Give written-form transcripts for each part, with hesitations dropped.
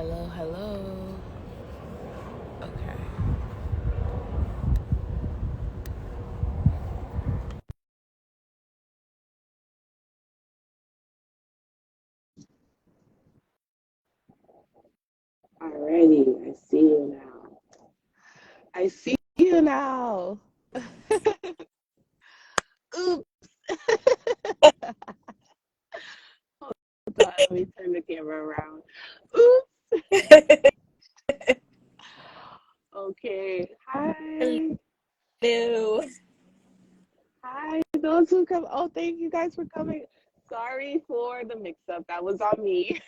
Hello, hello. Okay. Alrighty, I see you now. I see you now. Oops. Hold on, let me turn the camera around. Oops. Okay. Hi. Hello. Hi. Those who come. Oh, thank you guys for coming. Sorry for the mix up. That was on me.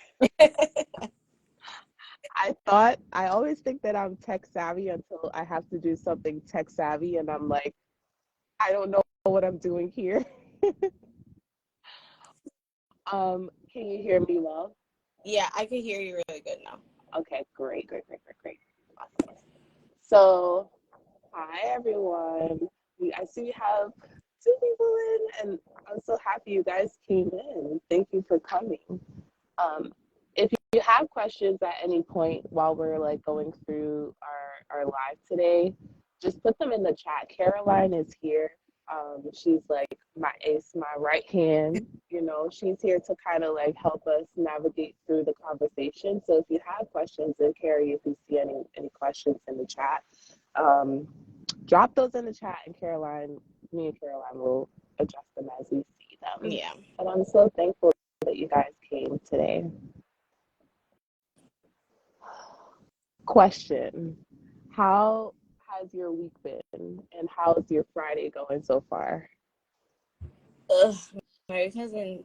I always think that I'm tech savvy until I have to do something tech savvy, and I'm like, I don't know what I'm doing here. Can you hear me well? Yeah, I can hear you really good now. Okay, great, great, great, great, great. Awesome. So, hi everyone. I see we have two people in, and I'm so happy you guys came in. Thank you for coming. If you have questions at any point while we're like going through our live today, just put them in the chat. Caroline is here. She's like my ace, my right hand. You know, she's here to kind of like help us navigate through the conversation. So if you have questions, and Carrie, if you see any questions in the chat, um, drop those in the chat, and me and Caroline will address them as we see them. Yeah. And I'm so thankful that you guys came today. Question: how has your week been, and how's your Friday going so far? Ugh, my week has been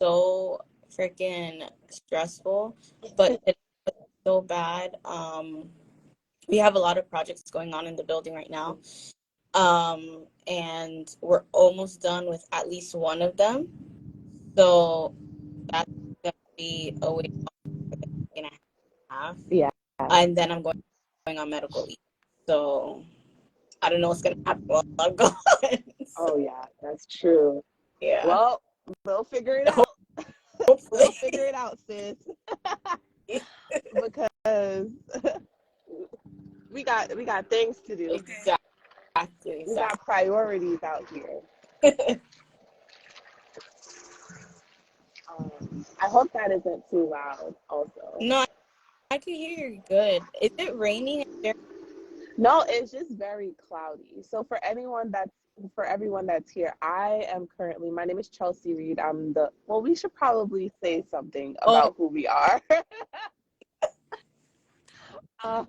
so freaking stressful, but it's so bad. We have a lot of projects going on in the building right now. And we're almost done with at least one of them. So that's gonna be a week for the week and a half. Yeah. And then I'm going on medical leave. So I don't know what's gonna happen while I'm gone. Oh yeah, that's true. Yeah. Well, we'll figure it out. Hopefully. We'll figure it out, sis. Because we got things to do. Exactly. We got priorities out here. I hope that isn't too loud. Also, No, I can hear you good. Is it raining there? no, it's just very cloudy. So for everyone that's here, I am currently. My name is Chelsea Reed. I'm the. Well, we should probably say something Oh, about who we are. uh,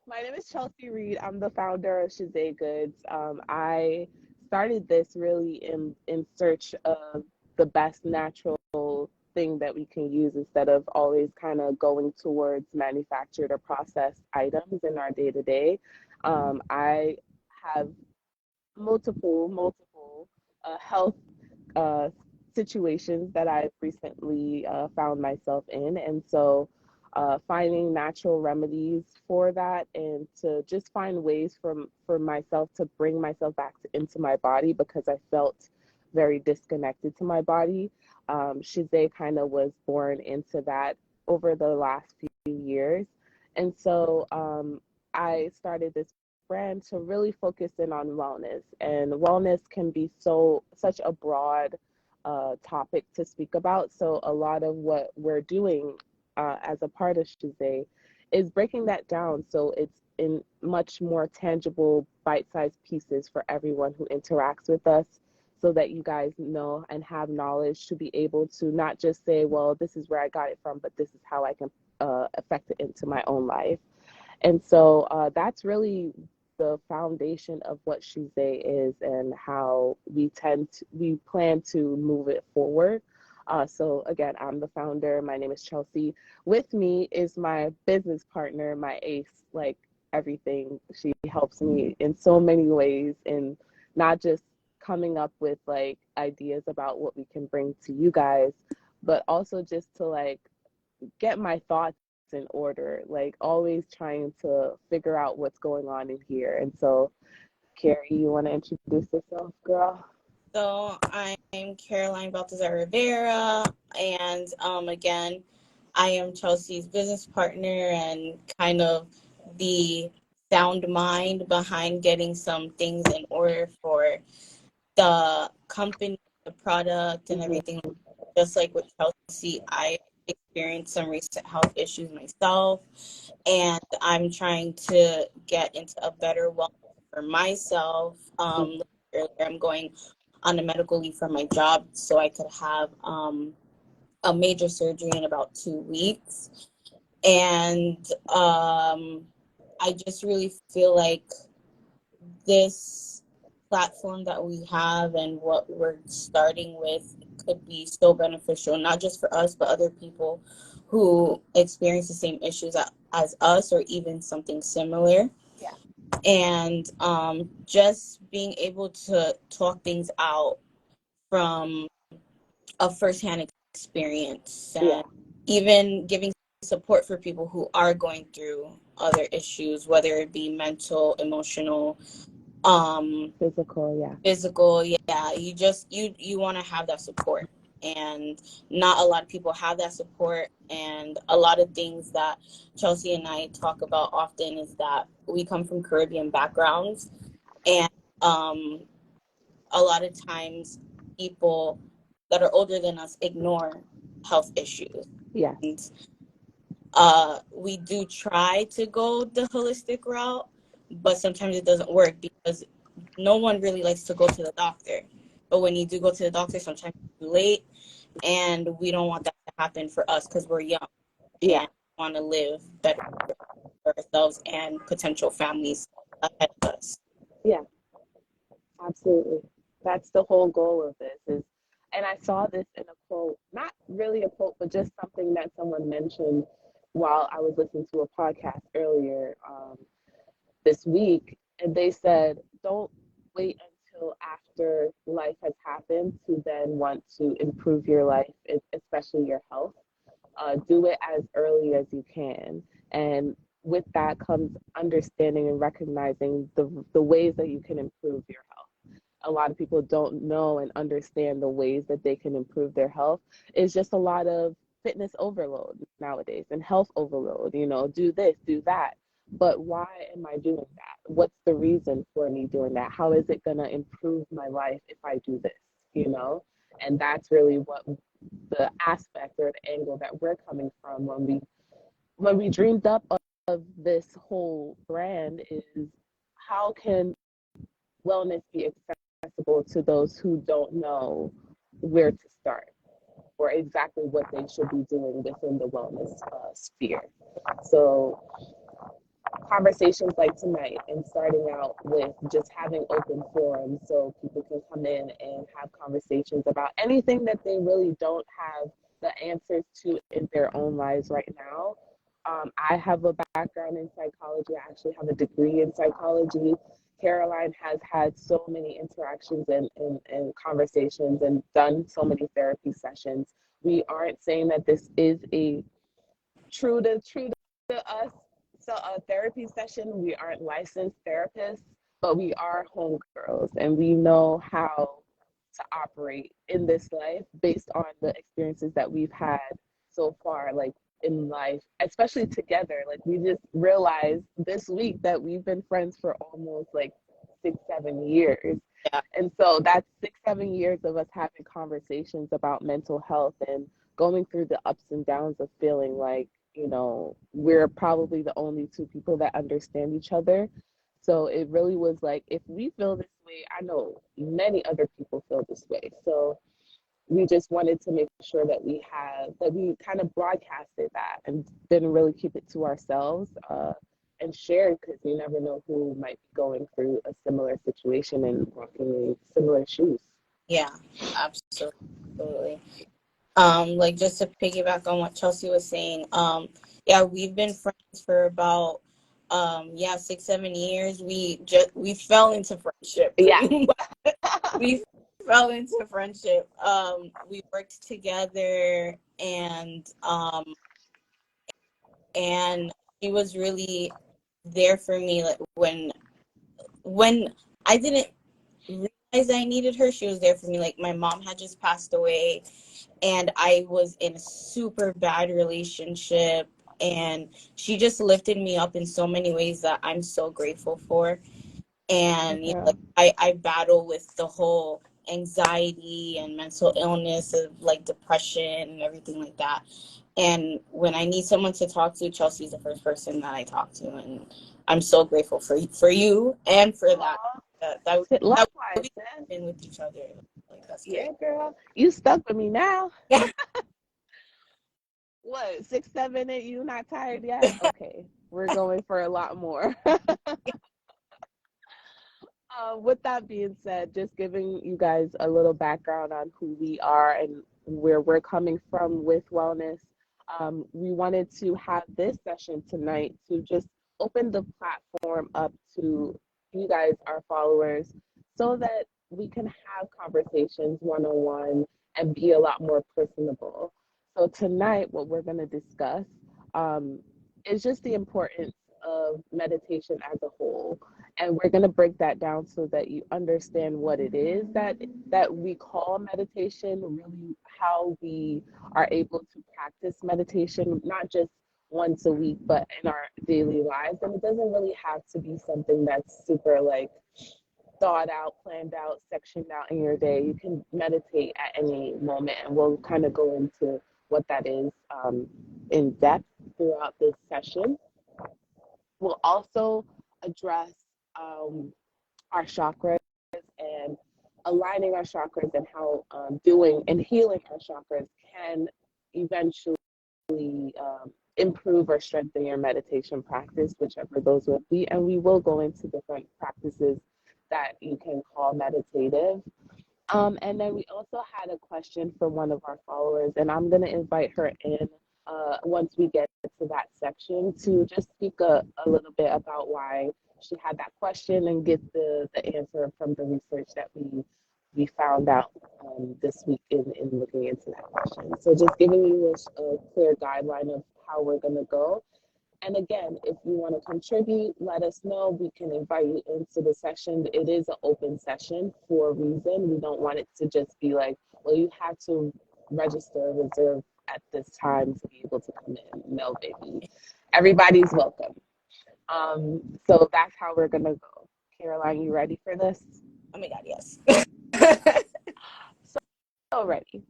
My name is Chelsea Reed. I'm the founder of Chisé Goods. I started this really in search of the best natural thing that we can use instead of always kind of going towards manufactured or processed items in our day to day. I have multiple health uh, situations that I've recently found myself in. And so finding natural remedies for that and to just find ways for myself to bring myself back into my body because I felt very disconnected to my body. Shizay kind of was born into that over the last few years. And so I started this brand to really focus in on wellness. And wellness can be such a broad topic to speak about. So a lot of what we're doing as a part of Shizay is breaking that down so it's in much more tangible, bite-sized pieces for everyone who interacts with us. So that you guys know and have knowledge to be able to not just say, well, this is where I got it from, but this is how I can affect it into my own life. And so that's really the foundation of what Shise is and how we plan to move it forward. So again, I'm the founder. My name is Chelsea. With me is my business partner, my ace, like everything. She helps me in so many ways in not just coming up with like ideas about what we can bring to you guys, but also just to like get my thoughts in order, like always trying to figure out what's going on in here. And so, Carrie, you want to introduce yourself, girl? so I'm Caroline Baltazar Rivera, and again, I am Chelsea's business partner and kind of the sound mind behind getting some things in order for the company, the product, and Mm-hmm. everything. Just like with Chelsea, I experienced some recent health issues myself, and I'm trying to get into a better wellness for myself. Earlier, I'm going on a medical leave from my job so I could have a major surgery in about 2 weeks. And I just really feel like this platform that we have and what we're starting with could be so beneficial, not just for us, but other people who experience the same issues as us or even something similar. Yeah. And just being able to talk things out from a firsthand experience Yeah. and even giving support for people who are going through other issues, whether it be mental, emotional, Physical. Yeah. physical. Yeah, you want to have that support, and not a lot of people have that support. And a lot of things that Chelsea and I talk about often is that we come from Caribbean backgrounds, and um a lot of times people that are older than us ignore health issues. Yes. And we do try to go the holistic route, but sometimes it doesn't work because no one really likes to go to the doctor. But when you do go to the doctor, sometimes it's too late, and we don't want that to happen for us because we're young Yeah. and want to live better for ourselves and potential families ahead of us. Yeah. Absolutely. That's the whole goal of this is, and I saw this in a quote, not really a quote, but just something that someone mentioned while I was listening to a podcast earlier this week. And they said, don't wait until after life has happened to then want to improve your life, especially your health. Do it as early as you can. And with that comes understanding and recognizing the ways that you can improve your health. A lot of people don't know and understand the ways that they can improve their health. It's just a lot of fitness overload nowadays and health overload, do this, do that. But why am I doing that? What's the reason for me doing that? How is it going to improve my life if I do this, you know? And that's really what the aspect or the angle that we're coming from when we dreamed up of this whole brand is how can wellness be accessible to those who don't know where to start or exactly what they should be doing within the wellness sphere. So conversations like tonight and starting out with just having open forums so people can come in and have conversations about anything that they really don't have the answers to in their own lives right now. I have a background in psychology. I actually have a degree in psychology. Caroline has had so many interactions and conversations and done so many therapy sessions. We aren't saying that this is a true to us. So a therapy session, we aren't licensed therapists, but we are homegirls and we know how to operate in this life based on the experiences that we've had so far, like in life, especially together. Like we just realized this week that we've been friends for almost like 6, 7 years. Yeah, And so that's 6, 7 years of us having conversations about mental health and going through the ups and downs of feeling like, we're probably the only two people that understand each other. So it really was like, if we feel this way, I know many other people feel this way. So we just wanted to make sure that we kind of broadcasted that and didn't really keep it to ourselves and shared because you never know who might be going through a similar situation and walking in similar shoes. yeah, absolutely. Like just to piggyback on what Chelsea was saying, yeah, we've been friends for about 6, 7 years. We fell into friendship Yeah. pretty much. We fell into friendship. We worked together, and she was really there for me, like when I didn't realize I needed her, she was there for me. Like, my mom had just passed away, and I was in a super bad relationship, and she just lifted me up in so many ways that I'm so grateful for. And like, I battle with the whole anxiety and mental illness of like depression and everything like that. And when I need someone to talk to, Chelsea's the first person that I talk to, and I'm so grateful for you and for that. That Likewise, we have been with each other. Like, that's yeah, great. girl, you stuck with me now. Yeah. What, 6, 7, 8? You not tired yet? Okay, we're going for a lot more. With that being said, just giving you guys a little background on who we are and where we're coming from with wellness. We wanted to have this session tonight to just open the platform up to you guys, our followers, so that we can have conversations one on one and be a lot more personable. So, tonight, what we're going to discuss um, is just the importance of meditation as a whole, and we're going to break that down so that you understand what it is that we call meditation, really how we are able to practice meditation, not just once a week but in our daily lives. And it doesn't really have to be something that's super like thought out, planned out, sectioned out in your day. You can meditate at any moment, and we'll kind of go into what that is in depth throughout this session. We'll also address um, our chakras and aligning our chakras, and how doing and healing our chakras can eventually improve or strengthen your meditation practice, whichever those will be. And we will go into different practices that you can call meditative. And then we also had a question from one of our followers, and I'm going to invite her in once we get to that section to just speak a little bit about why she had that question and get the answer from the research that we found out this week in looking into that question. So just giving you a clear guideline of how we're going to go. And again, if you want to contribute, let us know. We can invite you into the session. It is an open session for a reason. We don't want it to just be like, well, you have to register, reserve at this time to be able to come in. No, baby. Everybody's welcome. So that's how we're going to go. Caroline, you ready for this? Oh my God, yes. So ready.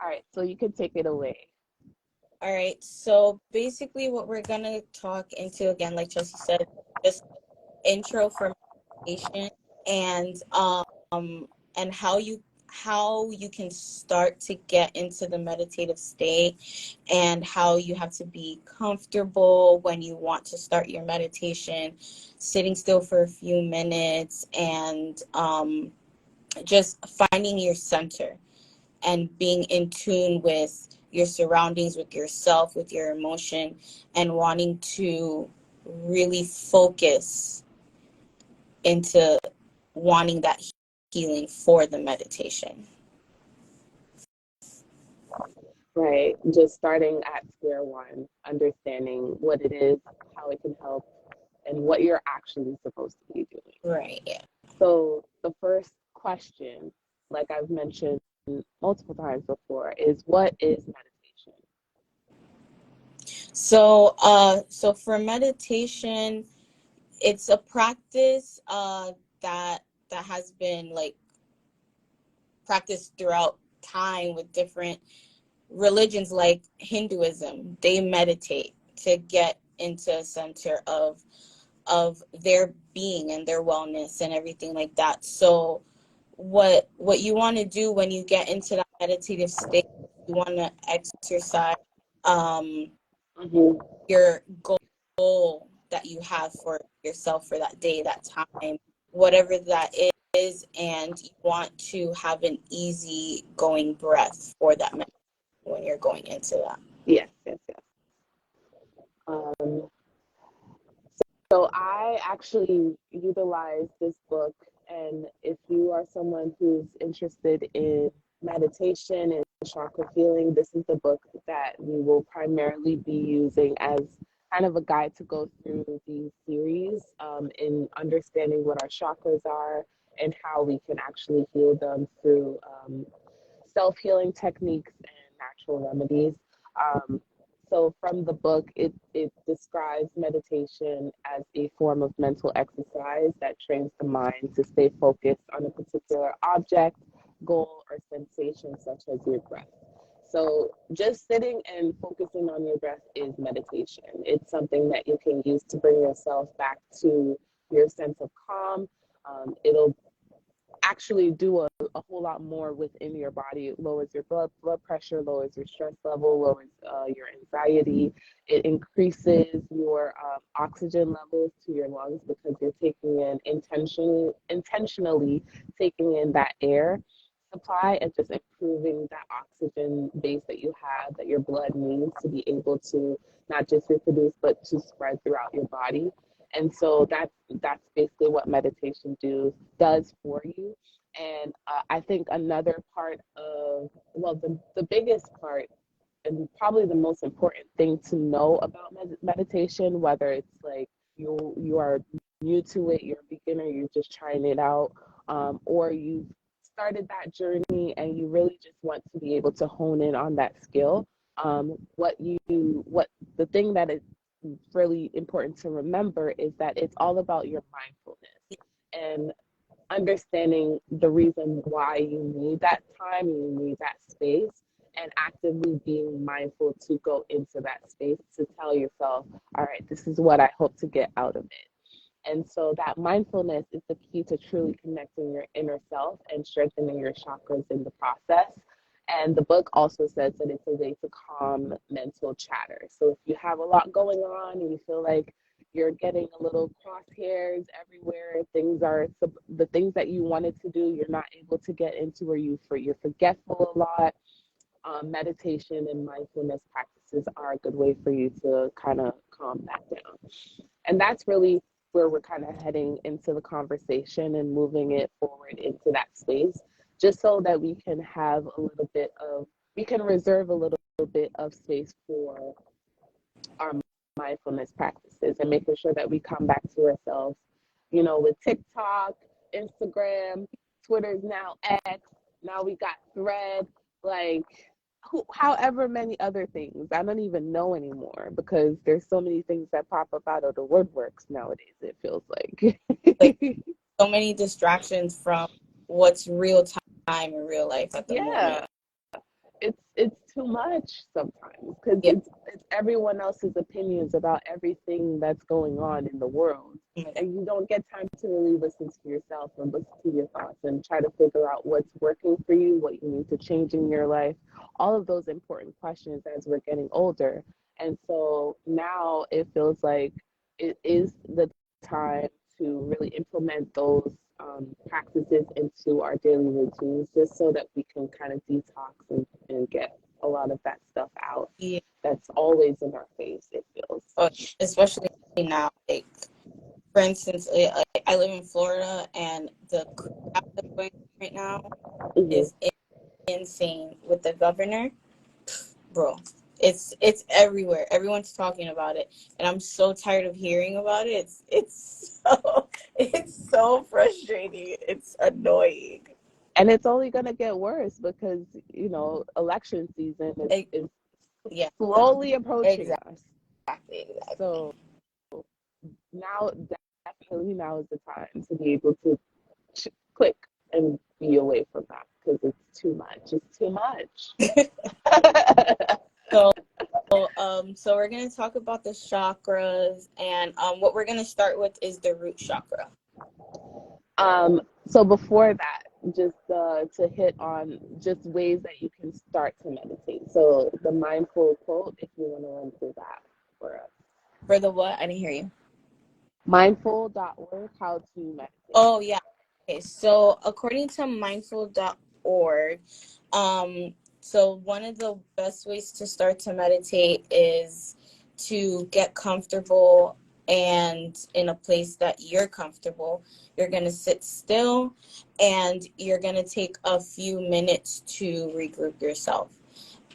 All right, so you can take it away. All right. So basically, what we're gonna talk into, again, like Chelsea said, just intro for meditation, and and how you can start to get into the meditative state, and how you have to be comfortable when you want to start your meditation, sitting still for a few minutes, and just finding your center and being in tune with your surroundings, with yourself, with your emotion, and wanting to really focus into wanting that healing for the meditation. Right. Just starting at square one, understanding what it is, how it can help, and what you're actually supposed to be doing. Right, yeah. So the first question, like I've mentioned multiple times before, is what is meditation? So for meditation, it's a practice that has been like practiced throughout time with different religions. Like Hinduism, they meditate to get into a center of their being and their wellness and everything like that. So what you want to do when you get into that meditative state, you want to exercise um Mm-hmm. your goal that you have for yourself for that day, that time, whatever that is, and you want to have an easy going breath for that meditation when you're going into that. Yes, yes, yes. Um, so I actually utilize this book, and if you are someone who's interested in meditation and chakra healing, this is the book that we will primarily be using as kind of a guide to go through these series in understanding what our chakras are and how we can actually heal them through self-healing techniques and natural remedies. Um, so from the book, it describes meditation as a form of mental exercise that trains the mind to stay focused on a particular object, goal, or sensation, such as your breath. So just sitting and focusing on your breath is meditation. It's something that you can use to bring yourself back to your sense of calm. It'll actually do a whole lot more within your body. It lowers your blood pressure, lowers your stress level, lowers your anxiety. It increases your oxygen levels to your lungs because you're taking in intentionally taking in that air supply and just improving that oxygen base that you have, that your blood needs to be able to not just reproduce but to spread throughout your body. And so that's basically what meditation does for you. And I think another part of, well, the biggest part and probably the most important thing to know about meditation, whether it's like you are new to it, you're a beginner, you're just trying it out, or you've started that journey and you really just want to be able to hone in on that skill. What the thing that is really important to remember is that it's all about your mindfulness and understanding the reason why you need that time, you need that space, and actively being mindful to go into that space to tell yourself, all right, this is what I hope to get out of it. And so that mindfulness is the key to truly connecting your inner self and strengthening your chakras in the process. And the book also says that it's a way to calm mental chatter. So if you have a lot going on and you feel like you're getting a little crosshairs everywhere, the things that you wanted to do, you're not able to get into, or you're forgetful a lot. Meditation and mindfulness practices are a good way for you to kind of calm that down. And that's really where we're kind of heading into the conversation and moving it forward into that space, just so that we can reserve a little bit of space for our mindfulness practices and making sure that we come back to ourselves, with TikTok, Instagram, Twitter's now X, now we got Thread, like however many other things. I don't even know anymore because there's so many things that pop up out of the woodworks nowadays, it feels like. Like so many distractions from what's real time in real life at the moment. Yeah, it's too much sometimes because Yeah. it's everyone else's opinions about everything that's going on in the world, and you don't get time to really listen to yourself and listen to your thoughts and try to figure out what's working for you, what you need to change in your life, all of those important questions as we're getting older. And so now it feels like it is the time to really implement those practices into our daily routines, just so that we can kind of detox and get a lot of that stuff out Yeah. that's always in our face, it feels. Especially now, like for instance, I live in Florida, and the crap that's going on right now Mm-hmm. is insane with the governor, bro. It's everywhere. Everyone's talking about it, and I'm so tired of hearing about it. It's so frustrating. It's annoying. And it's only going to get worse because, election season is Yeah, slowly approaching exactly, us. exactly. So now, definitely now is the time to be able to click and be away from that because it's too much. It's too much. So, so we're gonna talk about the chakras, and what we're gonna start with is the root chakra. So before that, just to hit on just ways that you can start to meditate. So the mindful quote, if you want to run through that for us. For the what? I didn't hear you. Mindful.org, how to meditate. Oh yeah. Okay. So according to mindful.org, so one of the best ways to start to meditate is to get comfortable and in a place that you're comfortable. You're going to sit still, and you're going to take a few minutes to regroup yourself.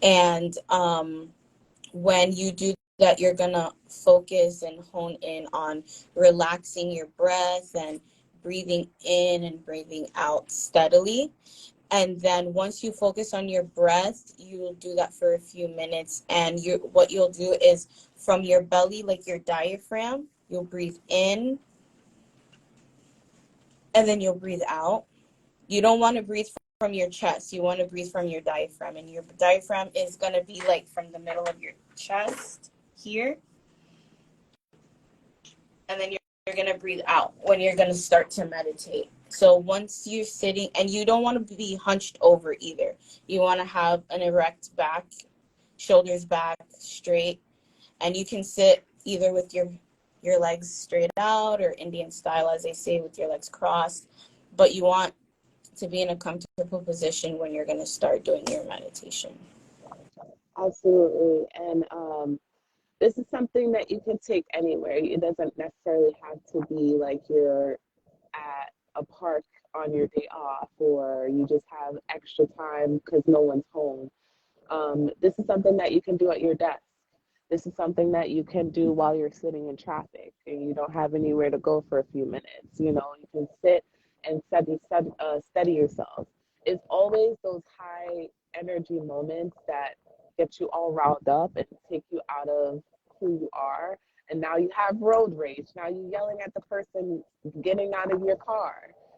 And when you do that, you're going to focus and hone in on relaxing your breath and breathing in and breathing out steadily. And then once you focus on your breath, you will do that for a few minutes. And what you'll do is from your belly, like your diaphragm, you'll breathe in and then you'll breathe out. You don't want to breathe from your chest. You want to breathe from your diaphragm. And your diaphragm is going to be like from the middle of your chest here. And then you're going to breathe out when you're going to start to meditate. So once you're sitting, and you don't want to be hunched over either. You want to have an erect back, shoulders back, straight. And you can sit either with your legs straight out or Indian style, as they say, with your legs crossed. But you want to be in a comfortable position when you're going to start doing your meditation. Absolutely. And this is something that you can take anywhere. It doesn't necessarily have to be like you're at a park on your day off or you just have extra time because no one's home. This is something that you can do at your desk. This is something that you can do while you're sitting in traffic and you don't have anywhere to go for a few minutes. You know, you can sit and steady yourself. It's always those high energy moments that get you all riled up and take you out of who you are. And now you have road rage. Now you're yelling at the person getting out of your car,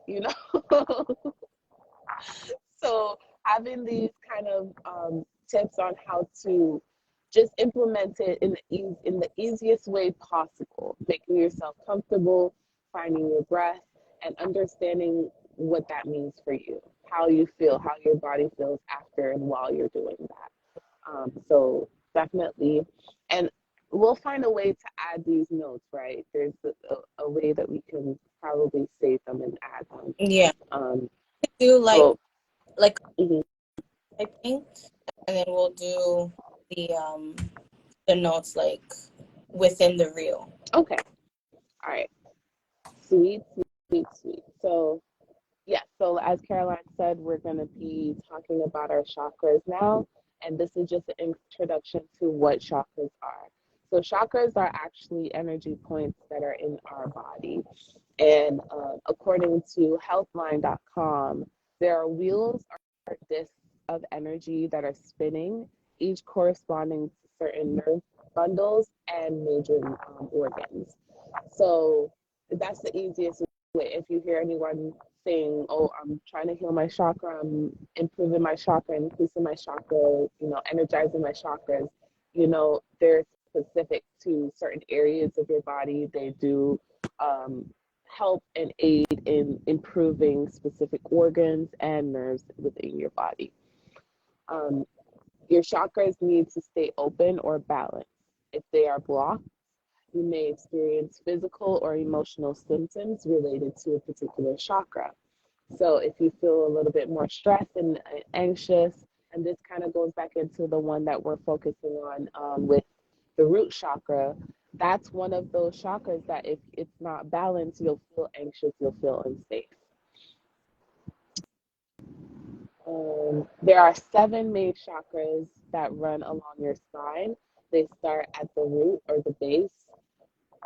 you know? So having these kind of tips on how to just implement it in the easiest way possible, making yourself comfortable, finding your breath, and understanding what that means for you, how you feel, how your body feels after and while you're doing that. So definitely, and we'll find a way to add these notes, right? There's a way that we can probably save them and add them. Yeah. Um, Do so, like mhm. typing, and then we'll do the notes like within the reel. Okay. All right. Sweet, sweet, sweet. So, yeah, so as Caroline said, we're going to be talking about our chakras now. And this is just an introduction to what chakras are. So, chakras are actually energy points that are in our body. And according to healthline.com, there are wheels or discs of energy that are spinning, each corresponding to certain nerve bundles and major organs. So that's the easiest way. If you hear anyone saying, "Oh, I'm trying to heal my chakra, I'm improving my chakra, increasing my chakra, energizing my chakras," they're specific to certain areas of your body. They do help and aid in improving specific organs and nerves within your body. Um, your chakras need to stay open or balanced. If they are blocked, you may experience physical or emotional symptoms related to a particular chakra. So if you feel a little bit more stressed and anxious, and this kind of goes back into the one that we're focusing on with the root chakra, that's one of those chakras that if it's not balanced, you'll feel anxious, you'll feel unsafe. There are seven main chakras that run along your spine. They start at the root or the base,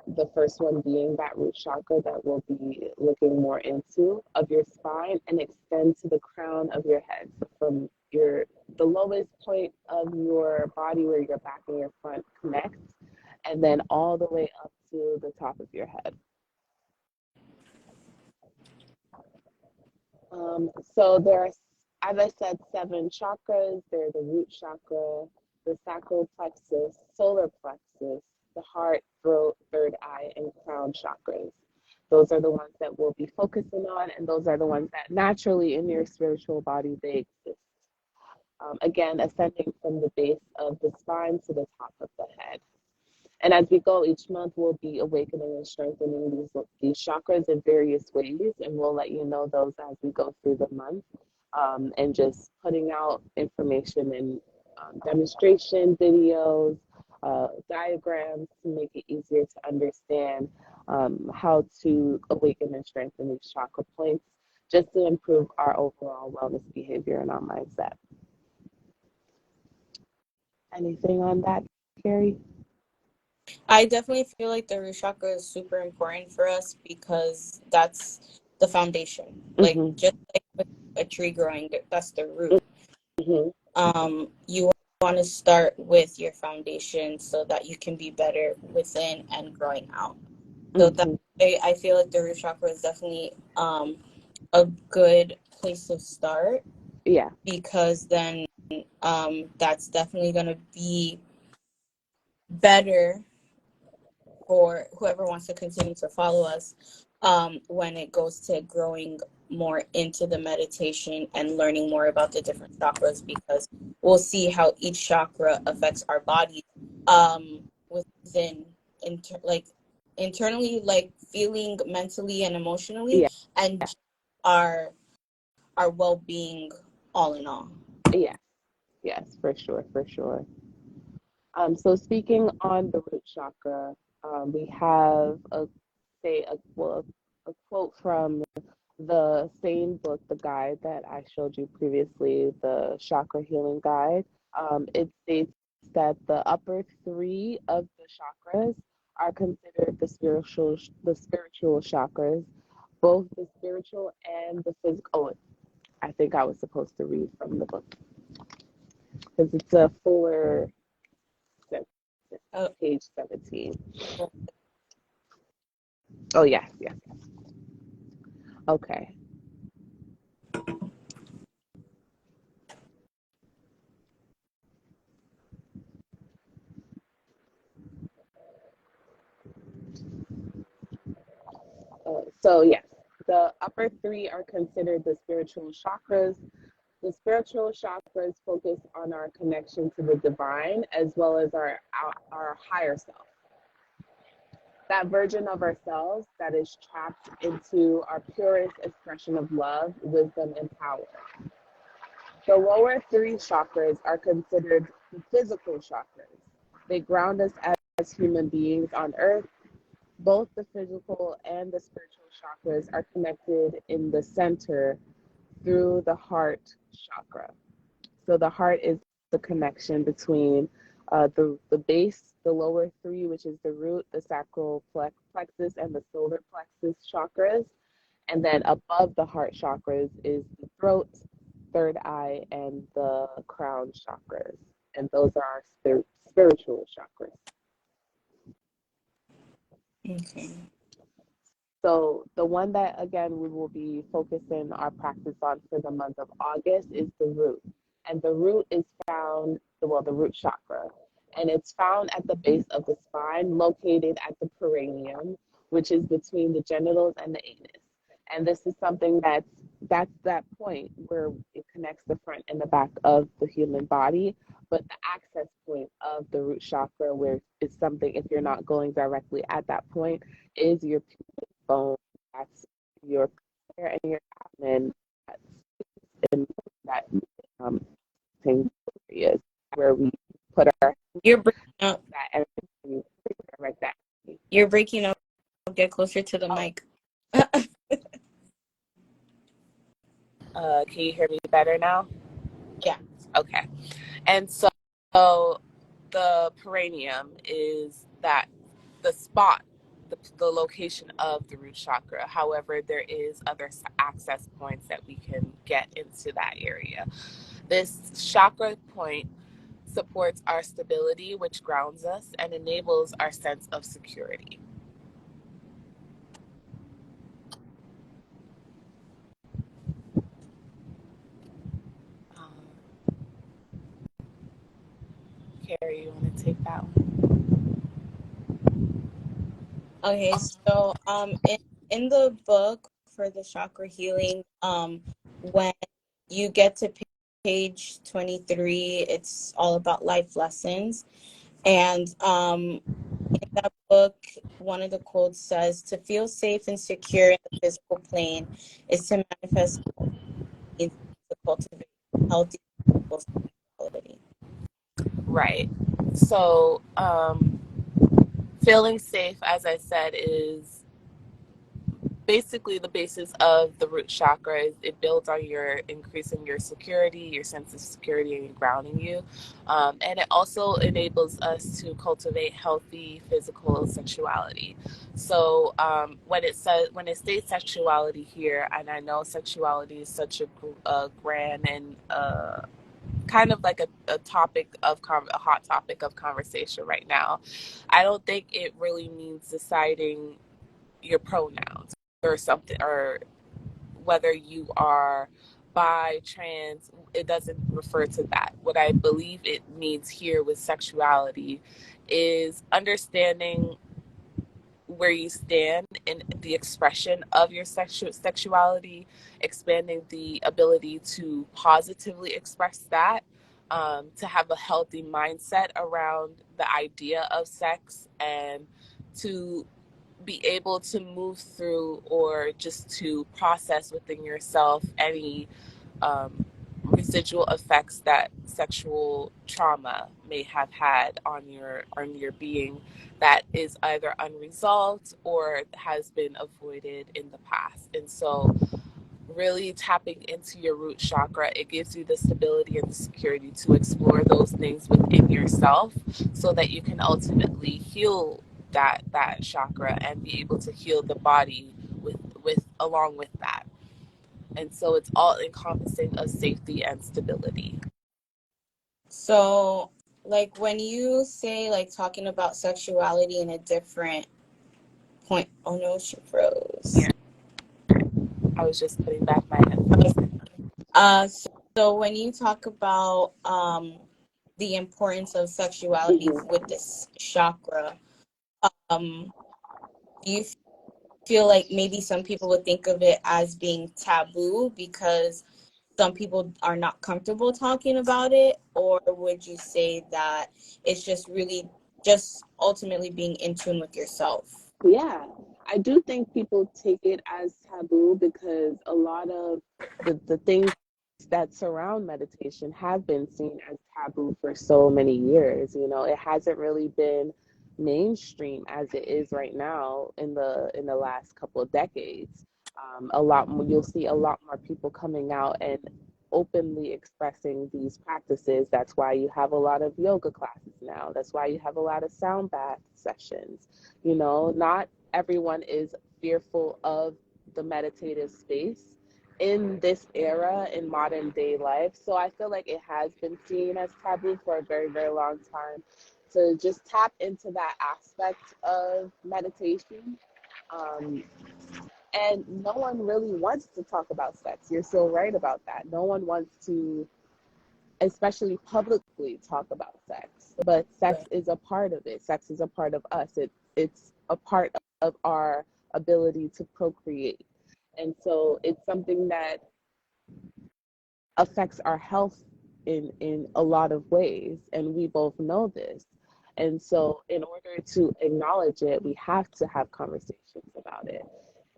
the first one being that root chakra that we'll be looking more into of your spine, and extend to the crown of your head. So from the lowest point of your body where your back and your front connect, and then all the way up to the top of your head. So there are, as I said, seven chakras. They're the root chakra, the sacral plexus, solar plexus, the heart, throat, third eye, and crown chakras. Those are the ones that we'll be focusing on, and those are the ones that naturally in your spiritual body they exist. Again, ascending from the base of the spine to the top of the head. And as we go each month, we'll be awakening and strengthening these chakras in various ways, and we'll let you know those as we go through the month, and just putting out information and demonstration videos, diagrams to make it easier to understand how to awaken and strengthen these chakra points, just to improve our overall wellness behavior and our mindset. Anything on that, Carrie? I definitely feel like the root chakra is super important for us because that's the foundation. Like Mm-hmm. just like with a tree growing, that's the root. Mm-hmm. You want to start with your foundation so that you can be better within and growing out. So that Mm-hmm. I feel like the root chakra is definitely a good place to start, Yeah. because then that's definitely going to be better for whoever wants to continue to follow us when it goes to growing more into the meditation and learning more about the different chakras, because we'll see how each chakra affects our body within like internally, like feeling mentally and emotionally, Yeah. and our our well-being all in all. Yes. Yes, for sure, for sure. So speaking on the root chakra, we have a quote from the same book, the guide that I showed you previously, the Chakra Healing Guide. It states that the upper three of the chakras are considered the spiritual chakras, both the spiritual and the physical. Oh, I think I was supposed to read from the book because it's a fuller sentence, Oh, page 17. Oh, yes, yes. Okay. So, yes, the upper three are considered the spiritual chakras. The spiritual chakras focus on our connection to the divine as well as our higher self. That version of ourselves that is trapped into our purest expression of love, wisdom, and power. The lower three chakras are considered the physical chakras. They ground us as human beings on earth. Both the physical and the spiritual chakras are connected in the center through the heart chakra. So the heart is the connection between the base, the lower three, which is the root, the sacral plexus, and the solar plexus chakras. And then above the heart chakras is the throat, third eye, and the crown chakras. And those are our spiritual chakras. okay. So the one that again we will be focusing our practice on for the month of August is the root. And the root is found, well, the root chakra. And it's found at the base of the spine, located at the perineum, which is between the genitals and the anus. And this is something that's that point where it connects the front and the back of the human body. But the access point of the root chakra, where it's something, if you're not going directly at that point, is your bone, that's your prayer and your abdomen, that's in that same areas where we put our You're breaking up. that everything right that. You're breaking up. Get closer to the Oh, mic. can you hear me better now? Yeah. Okay. And so the perineum is that the spot, the location of the root chakra. However, there is other access points that we can get into that area. This chakra point supports our stability, which grounds us and enables our sense of security. Um, Carrie, you want to take that one? Okay, so in the book for the chakra healing, when you get to page 23, it's all about life lessons. And in that book, one of the quotes says, to feel safe and secure in the physical plane is to manifest needs to cultivate healthy spirituality. Right. So, feeling safe, as I said, is basically the basis of the root chakra is it builds on your increasing your security, your sense of security, and grounding you, and it also enables us to cultivate healthy physical sexuality. So when it states sexuality here, and I know sexuality is such a grand and kind of like a topic of a hot topic of conversation right now. I don't think it really means deciding your pronouns or something, or whether you are bi, trans. It doesn't refer to that. What I believe it means here with sexuality is understanding where you stand in the expression of your sexuality, expanding the ability to positively express that, to have a healthy mindset around the idea of sex, and to be able to move through or just to process within yourself any residual effects that sexual trauma may have had on your being, that is either unresolved or has been avoided in the past. And so really tapping into your root chakra, it gives you the stability and the security to explore those things within yourself, so that you can ultimately heal that chakra and be able to heal the body with along with that. And so it's all encompassing of safety and stability. So, like when you say like talking about sexuality in a different point, oh no, she froze. Yeah, I was just putting back my headphones in. Uh, so when you talk about the importance of sexuality with this chakra, um, do you feel like maybe some people would think of it as being taboo because some people are not comfortable talking about it, or would you say that it's just really just ultimately being in tune with yourself? Yeah, I do think people take it as taboo because a lot of the things that surround meditation have been seen as taboo for so many years. You know, it hasn't really been mainstream as it is right now in the last couple of decades. A lot more, you'll see a lot more people coming out and openly expressing these practices. That's why you have a lot of yoga classes now. That's why you have a lot of sound bath sessions. You know, not everyone is fearful of the meditative space in this era in modern day life. So I feel like it has been seen as taboo for a very, very long time. To just tap into that aspect of meditation. Um, and no one really wants to talk about sex. You're so right about that. No one wants to, especially publicly, talk about sex. But sex Right. is a part of it. Sex is a part of us. It's a part of our ability to procreate. And so it's something that affects our health in a lot of ways. And we both know this. And so in order to acknowledge it, we have to have conversations about it,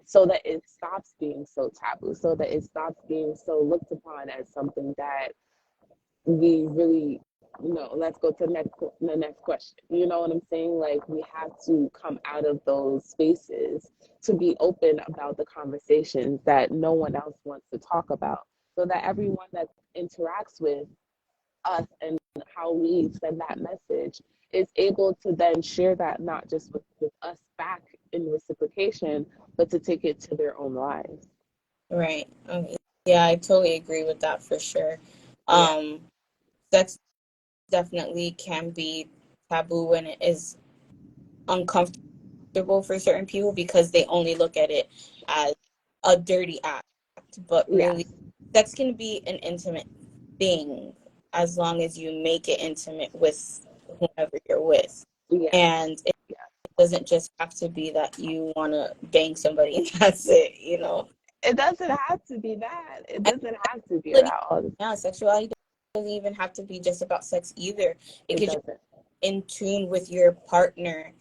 so that it stops being so taboo, so that it stops being so looked upon as something that we really, let's go to the next question. You know what I'm saying? Like, we have to come out of those spaces to be open about the conversations that no one else wants to talk about, so that everyone that interacts with us and how we send that message is able to then share that, not just with us back in reciprocation, but to take it to their own lives. Right. Yeah, I totally agree with that for sure. Yeah. Um, sex definitely can be taboo when it is uncomfortable for certain people because they only look at it as a dirty act. But really, Yes. sex can be an intimate thing as long as you make it intimate with whomever you're with. Yeah. And it Yeah. doesn't just have to be that you want to bang somebody and that's it, you know? It doesn't have to be that. It And doesn't have to be sexuality, that all the yeah, sexuality doesn't even have to be just about sex either. It It could just doesn't. be in tune with your partner,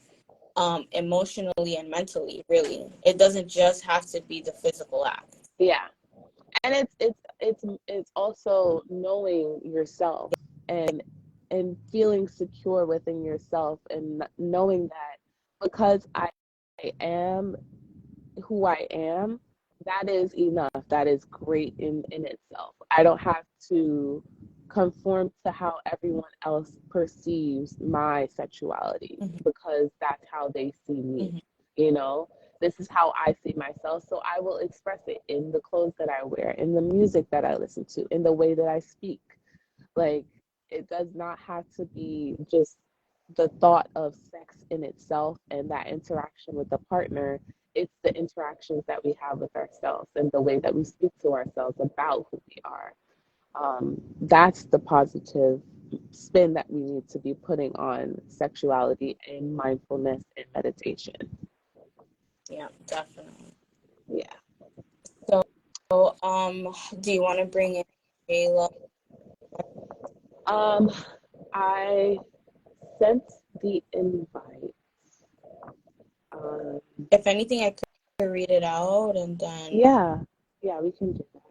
emotionally and mentally, really. It doesn't just have to be the physical act. Yeah. And it's also knowing yourself, and feeling secure within yourself, and knowing that because I am who I am, that is enough. That is great in itself. I don't have to conform to how everyone else perceives my sexuality Mhm. because that's how they see me. Mhm. You know, this is how I see myself. So I will express it in the clothes that I wear, in the music that I listen to, in the way that I speak. Like, it does not have to be just the thought of sex in itself and that interaction with the partner. It's the interactions that we have with ourselves and the way that we speak to ourselves about who we are. That's the positive spin that we need to be putting on sexuality and mindfulness and meditation. Yeah, definitely. Yeah. So, do you want to bring in Kayla? Um, I sent the invite. Um, If anything, I could read it out, and then yeah, yeah, we can do that.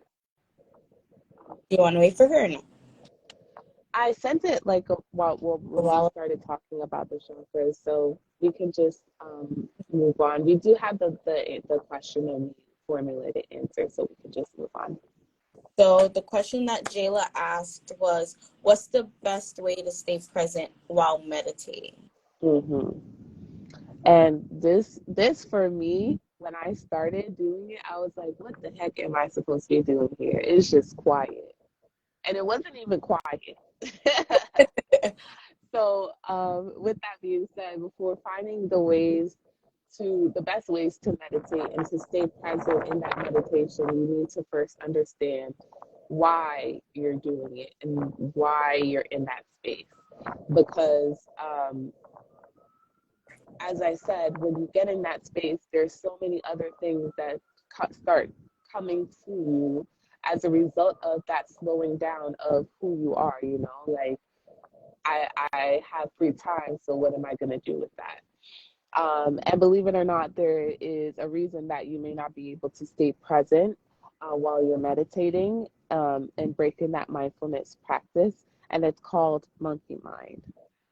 do you want to wait for her or no? I sent it like when we Well, started talking about the chakras, so we can just move on. We do have the question and we formulated answer, so we can just move on. so the question that Jayla asked was, "What's the best way to stay present while meditating?" hmm And this for me, when I started doing it, I was like, what the heck am I supposed to be doing here? It's just quiet, and it wasn't even quiet. So, with that being said, before finding the best ways to meditate and to stay present in that meditation, you need to first understand why you're doing it and why you're in that space. Because, as I said, when you get in that space, there's so many other things that start coming to you as a result of that slowing down of who you are, like I have free time, so what am I going to do with that? And believe it or not, there is a reason that you may not be able to stay present while you're meditating and breaking that mindfulness practice, and it's called monkey mind.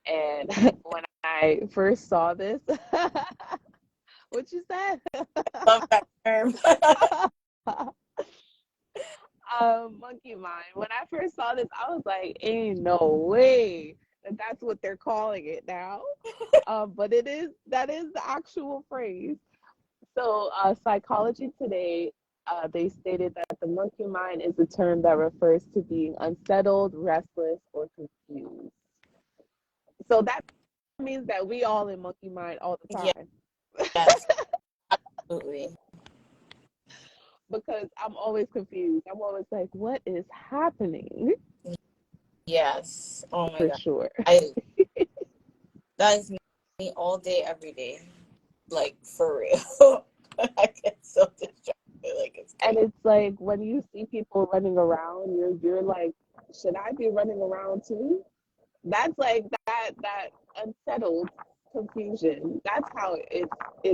And when I first saw this, what you said? Love that term. Monkey mind. When I first saw this, I was like, ain't no way that that's what they're calling it now. But that is the actual phrase. So, Psychology Today, they stated that the monkey mind is a term that refers to being unsettled, restless, or confused. So that means that we all in monkey mind all the time. Yes, absolutely. Because I'm always confused. I'm always like, what is happening? Yes. Oh my For God. sure. I That is me all day, every day. Like for real. I get so distracted. Like it's And crazy. it's like when you see people running around, you're like, should I be running around too? That's like that unsettled confusion. That's how it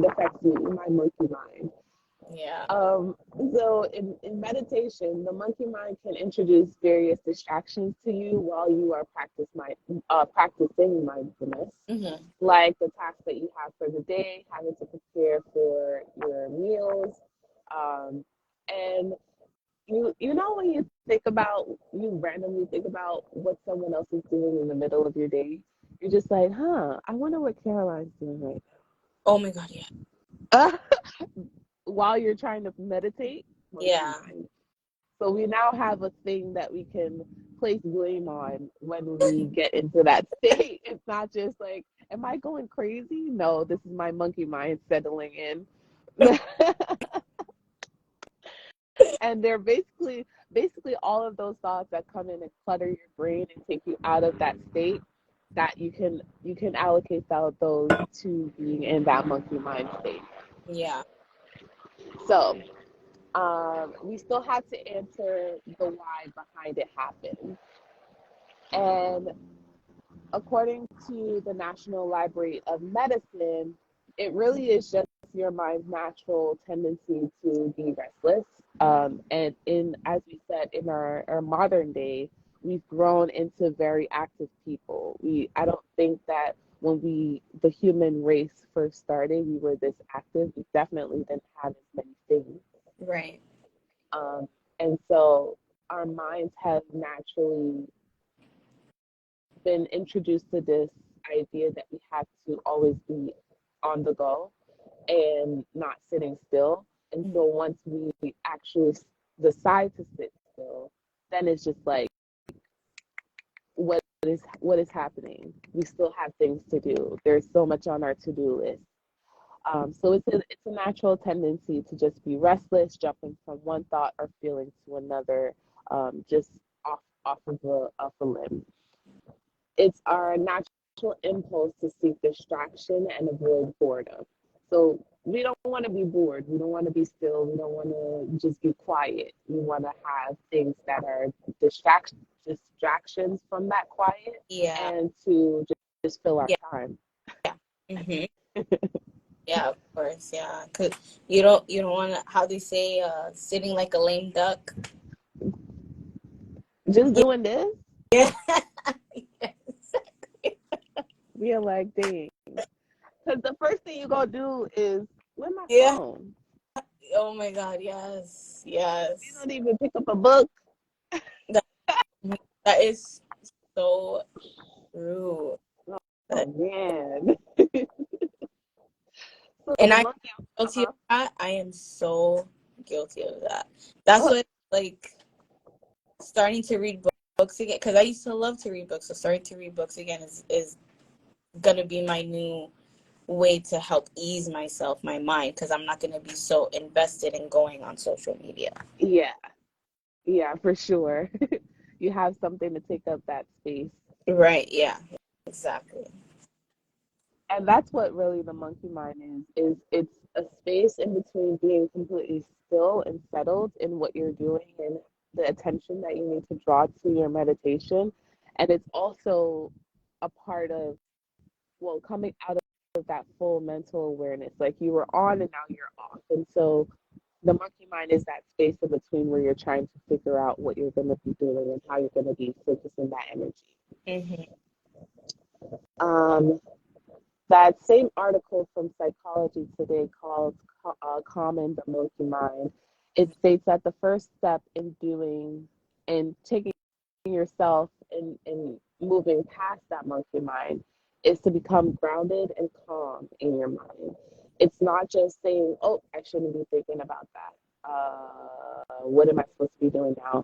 affects me in my monkey mind. Yeah. So in meditation, the monkey mind can introduce various distractions to you while you are practicing mindfulness, Hmm. like the tasks that you have for the day, having to prepare for your meals, um, and you know when you randomly think about what someone else is doing in the middle of your day, you're just like, huh, I wonder what Caroline's doing right Oh my God. Yeah. now. While you're trying to meditate, monkey Yeah. mind. So we now have a thing that we can place blame on when we get into that state. It's not just like, am I going crazy? No, this is my monkey mind settling in. And they're basically all of those thoughts that come in and clutter your brain and take you out of that state, that you can allocate those to being in that monkey mind state. Yeah. So we still have to answer the why behind it happening. And according to the National Library of Medicine, it really is just your mind's natural tendency to be restless. And as we said, in our modern day, we've grown into very active people. I don't think that the human race first started, we were this active. We definitely didn't have as many things. Right. Um, and so our minds have naturally been introduced to this idea that we have to always be on the go and not sitting still. And so once we actually decide to sit still, then it's just like, what is happening? We still have things to do. There's so much on our to-do list. So it's a natural tendency to just be restless, jumping from one thought or feeling to another, just off a limb. It's our natural impulse to seek distraction and avoid boredom. So we don't want to be bored. We don't want to be still. We don't want to just be quiet. We want to have things that are distractions from that quiet Yeah. and to just fill our Yeah. time. Yeah. Mm-hmm. Yeah, of course. Yeah, cause you don't want to, how they say, sitting like a lame duck. Just Yeah. doing this, Yeah. Yes. we are like, dang. Because the first thing you gonna do is, where my Yeah. phone? Oh my God. Yes. You Yes. don't even pick up a book. That, that is so true. Oh But- man. So And the I'm monkey. guilty of that. I am so guilty of that. That's Uh, what, like, starting to read books again, because I used to love to read books. So starting to read books again is gonna be my new way to help ease myself, my mind, because I'm not gonna be so invested in going on social media. yeah, yeah, for sure. You have something to take up that space. Right. Yeah. Exactly. And that's what really the monkey mind is it's a space in between being completely still and settled in what you're doing and the attention that you need to draw to your meditation. And it's also a part of, well, coming out of that full mental awareness. Like you were on and now you're off. And so the monkey mind is that space in between where you're trying to figure out what you're going to be doing and how you're going to be focusing that energy. Mm-hmm. Um, that same article from Psychology Today called Calming the Monkey Mind, it states that the first step in doing and taking yourself and moving past that monkey mind is to become grounded and calm in your mind. It's not just saying, oh, I shouldn't be thinking about that. What am I supposed to be doing now?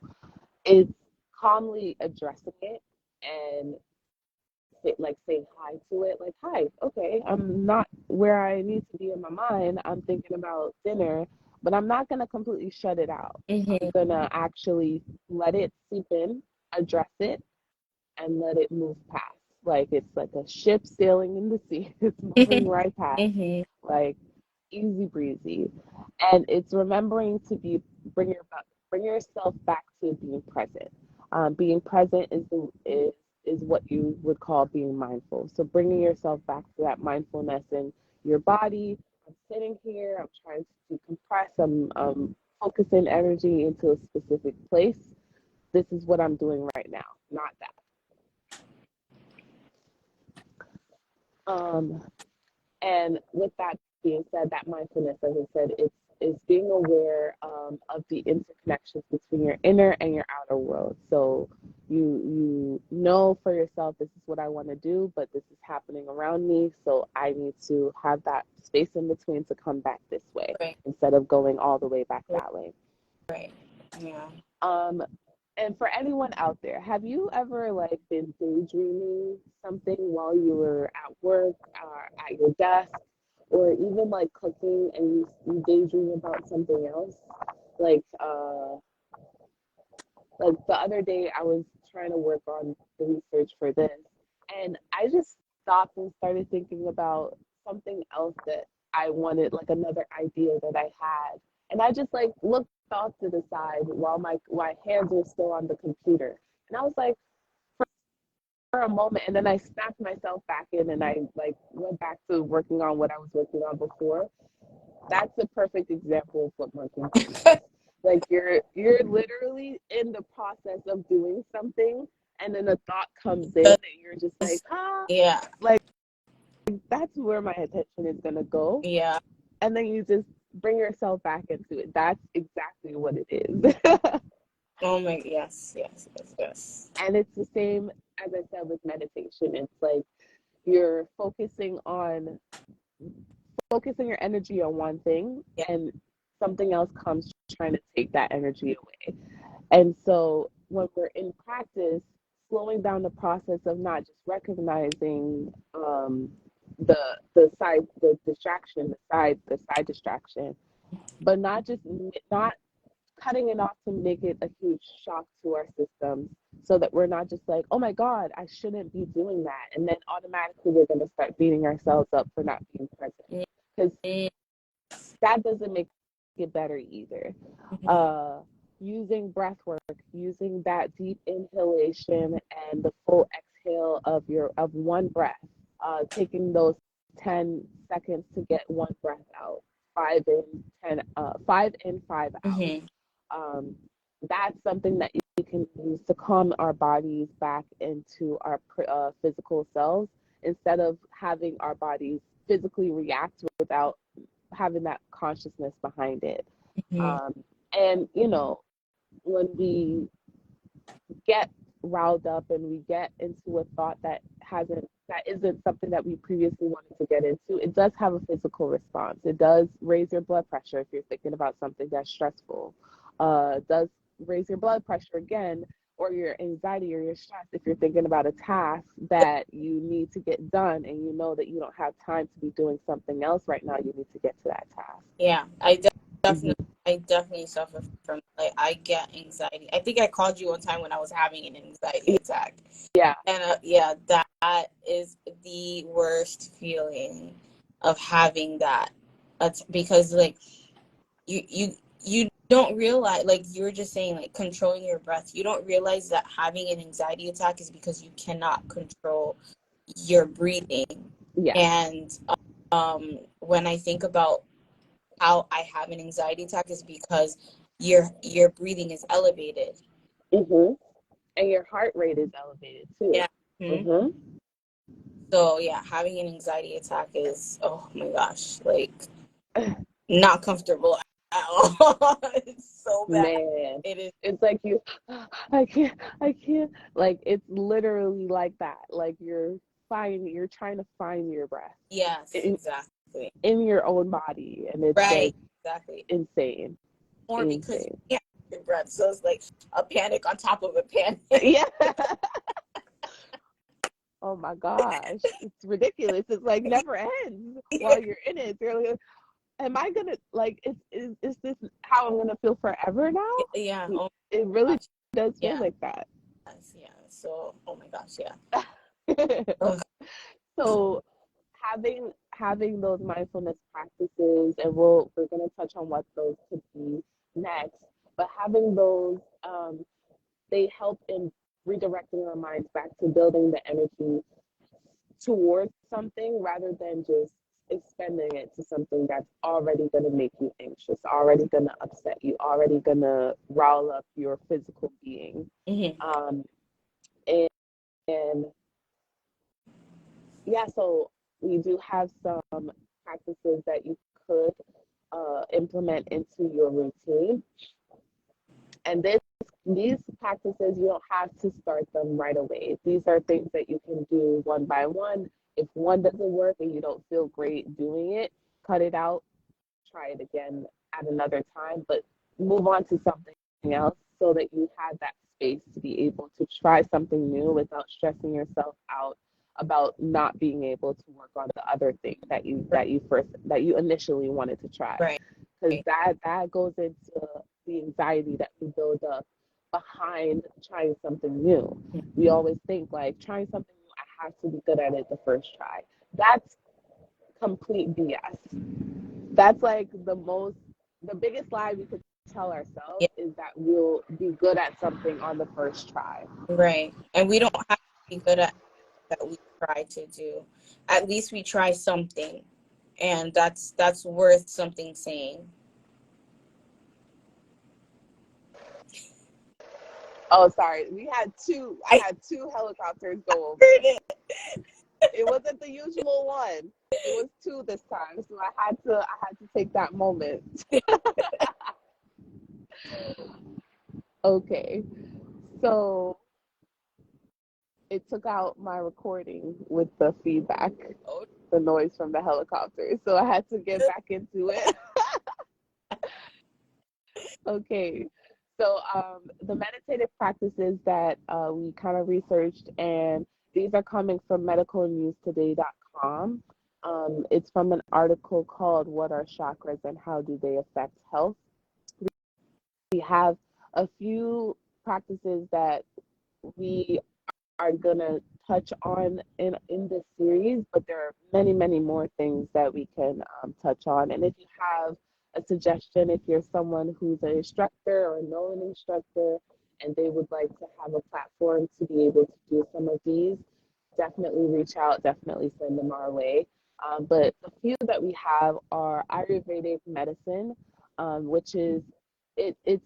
It's calmly addressing it and like saying hi to it, like, hi, okay, I'm not where I need to be in my mind. I'm thinking about dinner, but I'm not going to completely shut it out. I'm Mm-hmm. going to actually let it seep in, address it, and let it move past. Like it's like a ship sailing in the sea. It's moving right past, Mm-hmm. like easy breezy. And it's remembering to bring yourself back to being present. Being present is what you would call being mindful. So bringing yourself back to that mindfulness in your body. I'm sitting here. I'm trying to decompress. I'm focusing energy into a specific place. This is what I'm doing right now, not that. Um, and with that being said, that mindfulness, as I said, it's being aware of the interconnections between your inner and your outer world. So you know for yourself, this is what I want to do, but this is happening around me. So I need to have that space in between to come back this way Right. instead of going all the way back Right. that way. Right. Yeah. Um, and for anyone out there, have you ever like been daydreaming something while you were at work or at your desk, or even like cooking and you daydream about something else? Like like the other day I was trying to work on the research for this, and I just stopped and started thinking about something else that I wanted, like another idea that I had. And I just like looked off to the side while my hands were still on the computer. And I was like, for a moment, and then I snapped myself back in and I like went back to working on what I was working on before. That's a perfect example of what monkey mind is. Like you're literally in the process of doing something, and then a thought comes in, and you're just like, ah, Yeah. like that's where my attention is going to go. Yeah. And then you just bring yourself back into it. That's exactly what it is. Oh my, yes, yes, yes, yes. And it's the same, as I said, with meditation. It's like you're focusing your energy on one thing, Yeah. and something else comes trying to take that energy away. And so when we're in practice, slowing down the process of not just recognizing the distraction, the side distraction, but not cutting it off to make it a huge shock to our systems, so that we're not just like, oh my God, I shouldn't be doing that. And then automatically we're going to start beating ourselves up for not being present. Because Mm-hmm. that doesn't make it better either. Uh, Using breath work, using that deep inhalation and the full exhale of one breath, taking those 10 seconds to get one breath out, 5 in, 5 out. Mm-hmm. um, that's something that you can use to calm our bodies back into our physical selves, instead of having our bodies physically react without having that consciousness behind it. Mm-hmm. Um, and, when we get riled up and we get into a thought that isn't something that we previously wanted to get into, it does have a physical response. It does raise your blood pressure if you're thinking about something that's stressful. It does raise your blood pressure again, or your anxiety or your stress if you're thinking about a task that you need to get done and you know that you don't have time to be doing something else right now. You need to get to that task. Yeah, Mm-hmm. I definitely suffer from, like, I get anxiety. I think I called you one time when I was having an anxiety attack. Yeah. And yeah, that is the worst feeling of having that. Because, like, you don't realize, like you were just saying, like controlling your breath. You don't realize that having an anxiety attack is because you cannot control your breathing. Yeah. And when I think about how I have an anxiety attack, is because your breathing is elevated. Mm-hmm. And your heart rate is elevated too. Yeah. Hmm. Mm-hmm. So yeah, having an anxiety attack is, oh my gosh, like not comfortable at all. It's so bad. Man, It is. it's like I can't. Like it's literally like that. Like you're trying to find your breath Yes, in, exactly. in your own body, and it's Right, like exactly. insane, More because insane. you can't get your breath, so it's like a panic on top of a panic. Yeah. Oh my gosh, it's ridiculous. It's like never ends while you're in it. You're like, am I gonna like? Is this how I'm gonna feel forever now? Yeah. Oh It my really gosh. does feel Yeah. like that. Yes, yeah. So, oh my gosh, yeah. Ugh. So having those mindfulness practices, and we're going to touch on what those could be next, but having those, they help in redirecting our minds back to building the energy towards something, rather than just expending it to something that's already going to make you anxious, already going to upset you, already going to rile up your physical being. Mm-hmm. um, and, and yeah, so we do have some practices that you could implement into your routine. And these practices, you don't have to start them right away. These are things that you can do one by one. If one doesn't work and you don't feel great doing it, cut it out, try it again at another time, but move on to something else, so that you have that space to be able to try something new without stressing yourself out about not being able to work on the other thing that you initially wanted to try. Right. Because that goes into the anxiety that we build up behind trying something new. We always think like, trying something new, I have to be good at it the first try. That's complete BS. That's like the biggest lie we could tell ourselves, Yeah. is that we'll be good at something on the first try. Right. And we don't have to be good at that we try to do. At least we try something, and that's worth something saying. Oh, sorry. I I had two helicopters go over. heard it. It wasn't the usual one. It was two this time, so I had to take that moment. Okay, so it took out my recording with the feedback, Oh, the noise from the helicopter. So I had to get back into it. Okay. So the meditative practices that we kind of researched, and these are coming from medicalnewstoday.com. It's from an article called "What Are Chakras and How Do They Affect Health?" We have a few practices that we are gonna touch on in this series, but there are many more things that we can touch on. And if you have a suggestion, if you're someone who's an instructor or know an instructor, and they would like to have a platform to be able to do some of these, definitely reach out. Definitely send them our way. But the few that we have are Ayurvedic medicine, which is it's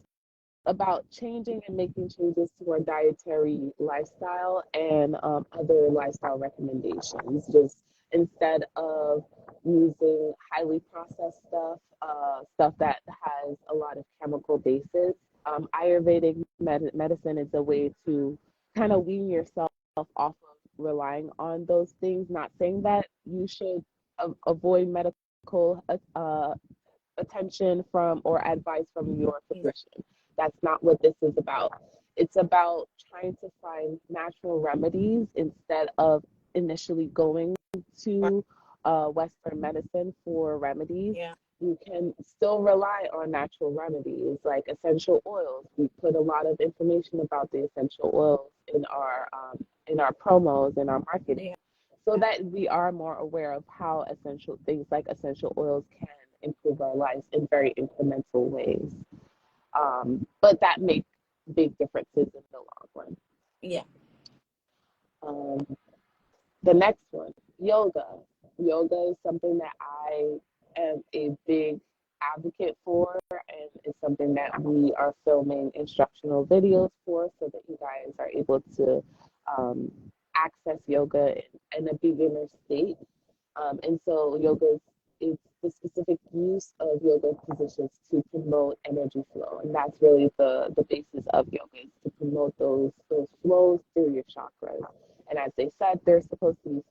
about changing and making changes to our dietary lifestyle and other lifestyle recommendations. Just instead of using highly processed stuff, stuff that has a lot of chemical bases, Ayurvedic medicine is a way to kind of wean yourself off of relying on those things. Not saying that you should avoid medical attention from or advice from your physician. That's not what this is about. It's about trying to find natural remedies instead of initially going to Western medicine for remedies. yeah. You can still rely on natural remedies like essential oils. We put a lot of information about the essential oils in our promos in our marketing, Yeah. so that we are more aware of how essential things like essential oils can improve our lives in very incremental ways. But that makes big differences in the long run. Yeah. Um, the next one, yoga. Yoga is something that I am a big advocate for, and it's something that we are filming instructional videos for so that you guys are able to um, access yoga in a beginner state. And so yoga is the specific use of yoga positions to promote energy flow. And that's really the basis of yoga is to promote those flows through your chakras. And as they said, they're supposed to be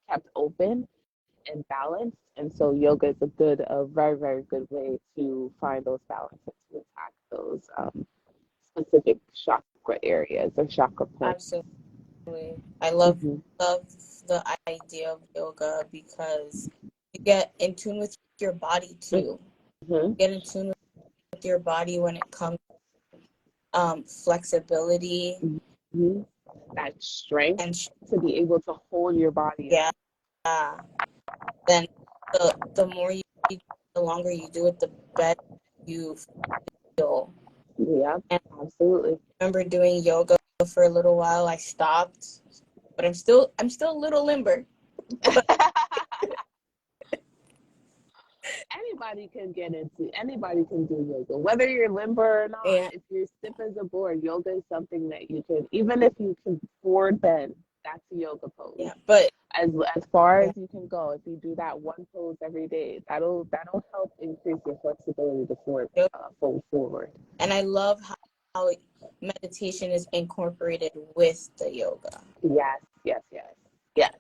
kept open and balanced. And so yoga is a very good way to find those balances to attack those specific chakra areas or chakra points. Absolutely. I love Mm-hmm. love the idea of yoga because you get in tune with your body too. Mm-hmm. Get in tune with your body when it comes flexibility Mm-hmm. That strength and to be able to hold your body yeah. up. Then the more you the longer you do it, the better you feel. Yeah, And absolutely. I remember doing yoga for a little while. I stopped, but I'm still a little limber. But Anybody can do yoga, whether you're limber or not. yeah, If you're stiff as a board, yoga is something that you can, even if you can forward bend, that's a yoga pose. yeah, but As far yeah, as you can go, if you do that one pose every day, that'll help increase your flexibility to fold forward. and I love how meditation is incorporated with the yoga. Yes,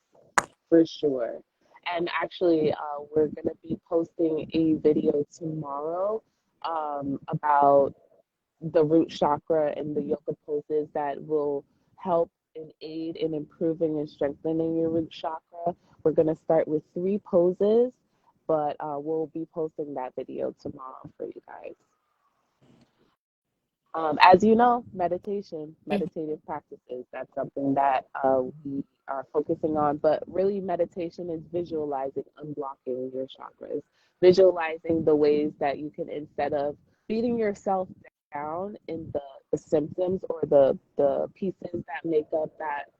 for sure. And actually, we're going to be posting a video tomorrow about the root chakra and the yoga poses that will help and aid in improving and strengthening your root chakra. We're going to start with 3 poses, but we'll be posting that video tomorrow for you guys. As you know, meditative practices, that's something that we are focusing on. But really, meditation is visualizing, unblocking your chakras, visualizing the ways that you can, instead of beating yourself down in the symptoms or the pieces that make up that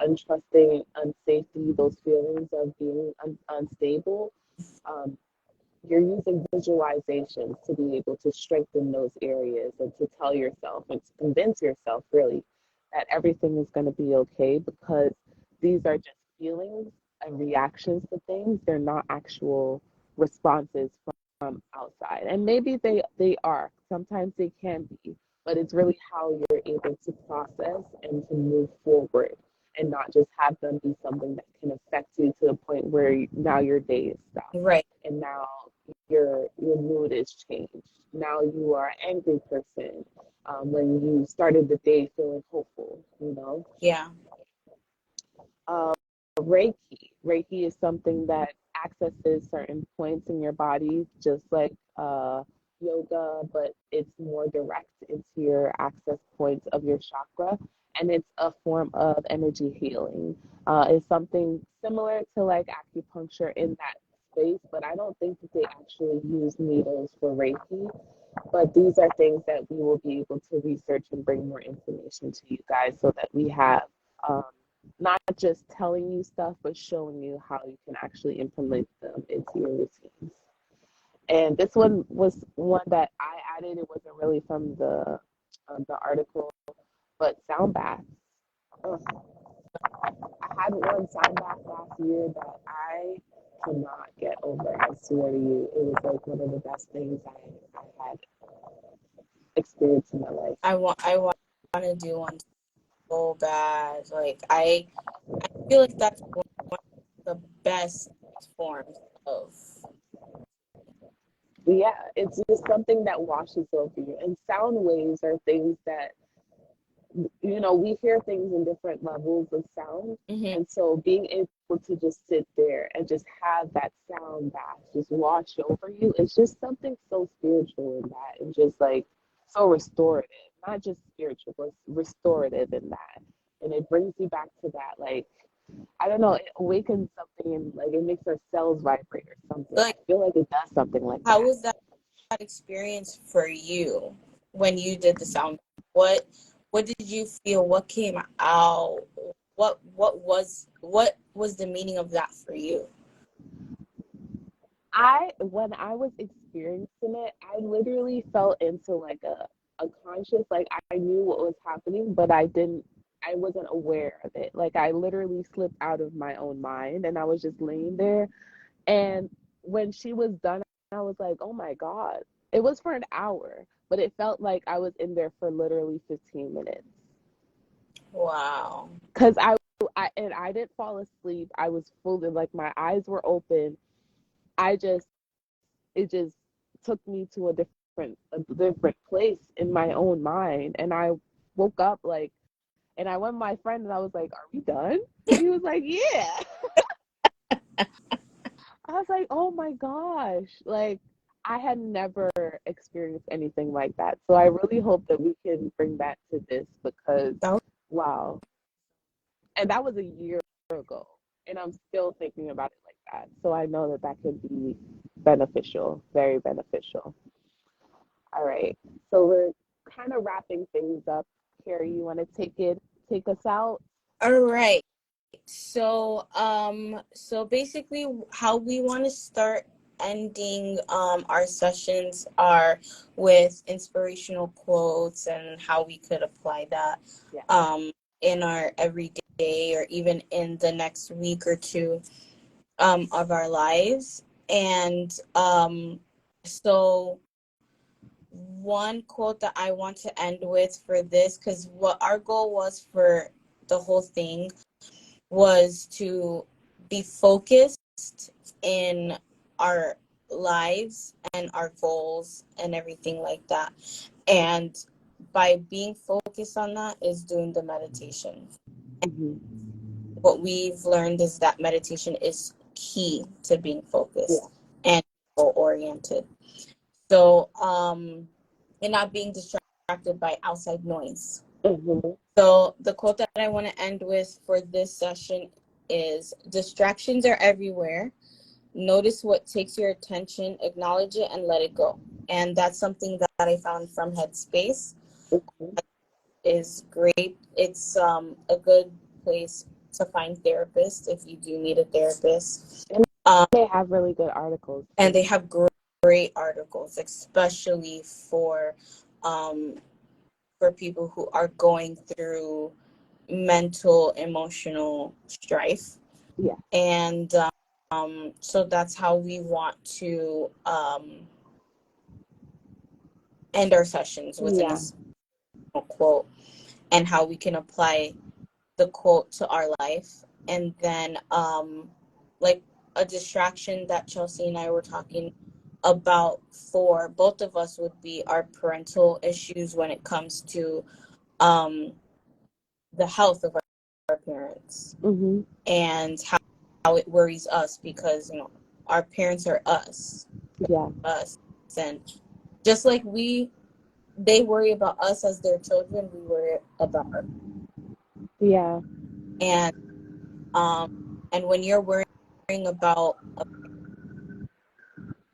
untrusting, unsafety, those feelings of being unstable. Um, you're using visualizations to be able to strengthen those areas and to tell yourself and to convince yourself really that everything is going to be okay because these are just feelings and reactions to things. They're not actual responses from outside. And maybe they are. Sometimes they can be, but it's really how you're able to process and to move forward and not just have them be something that can affect you to the point where now your day is stopped Right. and now your mood is changed. Now you are an angry person when you started the day feeling hopeful, you know. Yeah. Uh, Reiki. Reiki is something that accesses certain points in your body, just like yoga, but it's more direct into your access points of your chakra. And it's a form of energy healing. It's something similar to like acupuncture in that space, but I don't think that they actually use needles for Reiki. But these are things that we will be able to research and bring more information to you guys so that we have um, not just telling you stuff, but showing you how you can actually implement them into your routines. And this one was one that I added. It wasn't really from the article, but sound baths. Ugh. I had one sound bath last year that I cannot get over. I swear to you, it was like one of the best things I had experienced in my life. I want to do one so bad. Like I feel like that's one of the best forms of. Yeah, it's just something that washes over you. And sound waves are things that, you know, we hear things in different levels of sound. Mm-hmm. And so being able to just sit there and just have that sound bath just wash over you, it's just something so spiritual in that and just like so restorative. Not just spiritual, but restorative in that. And it brings you back to that, like, I don't know, it awakens something and like it makes our cells vibrate or something. I Like, feel like it does something like how that. was that experience for you when you did the sound? What did you feel? What came out? What was the meaning of that for you? When I was experiencing it, I literally fell into like a conscious, like I knew what was happening, but I wasn't aware of it. Like I literally slipped out of my own mind and I was just laying there. And when she was done, I was like, oh my God. It was for an hour, but it felt like I was in there for literally 15 minutes. Wow. Cause I didn't fall asleep. I was fully like my eyes were open. I just it just took me to a different place in my own mind, and I woke up like, and I went to my friend and I was like, "Are we done?" And he was like, "Yeah." I was like, "Oh my gosh!" Like I had never experienced anything like that, so I really hope that we can bring that to this because That wow, and that was a year ago, and I'm still thinking about it like that. So I know that that could be beneficial, very beneficial. All right. So we're kind of wrapping things up. Carrie, you want to take us out? all right. So basically, how we want to start ending our sessions are with inspirational quotes and how we could apply that Yeah. in our everyday or even in the next week or two of our lives. And so one quote that I want to end with for this, because what our goal was for the whole thing was to be focused in our lives and our goals and everything like that. And by being focused on that is doing the meditation. Hmm. What we've learned is that meditation is key to being Yeah. focused and goal oriented. So, and not being distracted by outside noise. Hmm. So the quote that I want to end with for this session is: distractions are everywhere. Notice what takes your attention, acknowledge it, and let it go. And that's something that I found from Headspace. Hmm. Is great. It's a good place to find therapists if you do need a therapist. And Um, they have really good articles and they too. have great articles, especially um, for people who are going through mental, emotional strife. Yeah. And so that's how we want to end our sessions, within a Yeah. small quote, and how we can apply the quote to our life. And then like a distraction that Chelsea and I were talking about for both of us would be our parental issues when it comes to um the health of our parents, Mhm. and how it worries us, because our parents are us, Yeah. us and just like they worry about us as their children, we worry about our. Yeah. And um and when you're worrying about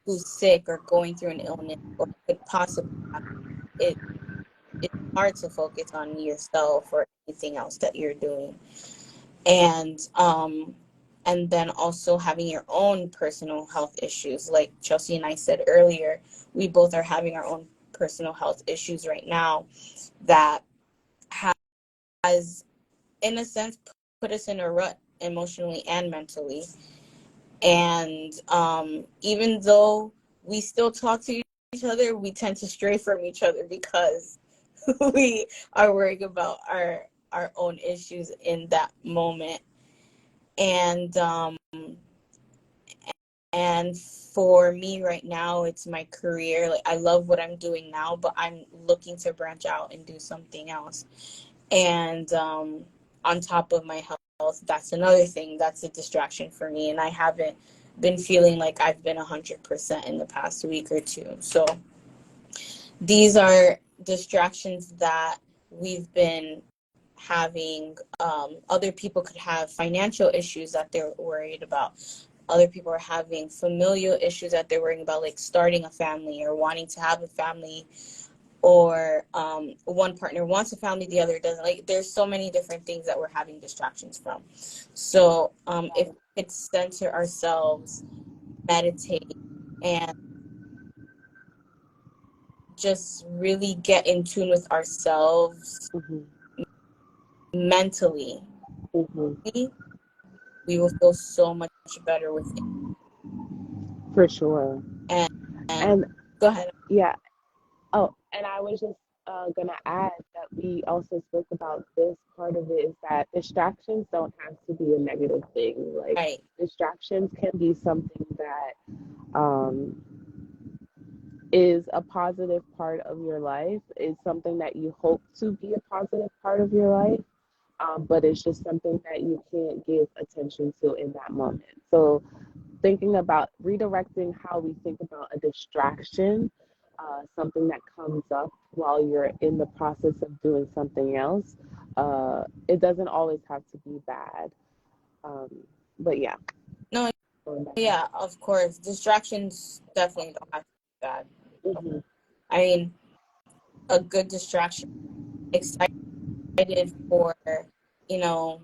who's sick or going through an illness or could possibly have, it it's hard to focus on yourself or anything else that you're doing. And then also having your own personal health issues, like Chelsea and I said earlier, we both are having our own personal health issues right now that has, in a sense, put us in a rut emotionally and mentally. And even though we still talk to each other, we tend to stray from each other because we are worrying about our own issues in that moment. And um and for me right now, it's my career. Like, I love what I'm doing now, but I'm looking to branch out and do something else. And on top of my health, that's another thing that's a distraction for me, and I haven't been feeling like I've been 100% in the past week or two. So these are distractions that we've been having. Other people could have financial issues that they're worried about. Other people are having familial issues that they're worrying about, like starting a family or wanting to have a family, or one partner wants a family, the other doesn't. Like, there's so many different things that we're having distractions from. So if we could center ourselves, meditate, and just really get in tune with ourselves Mhm. mentally, Mhm. we will feel so much better with it. For sure. And And go ahead. yeah. Oh, and I was just gonna add that we also spoke about this part of it is that distractions don't have to be a negative thing. Like, Right. distractions can be something that um, is a positive part of your life. Is something that you hope to be a positive part of your life, but it's just something that you can't give attention to in that moment. So thinking about redirecting how we think about a distraction, something that comes up while you're in the process of doing something else. It doesn't always have to be bad. Um, but yeah, No, going back. yeah, of course. Distractions definitely don't have to be bad. Mm-hmm. I mean, a good distraction, excited for, you know,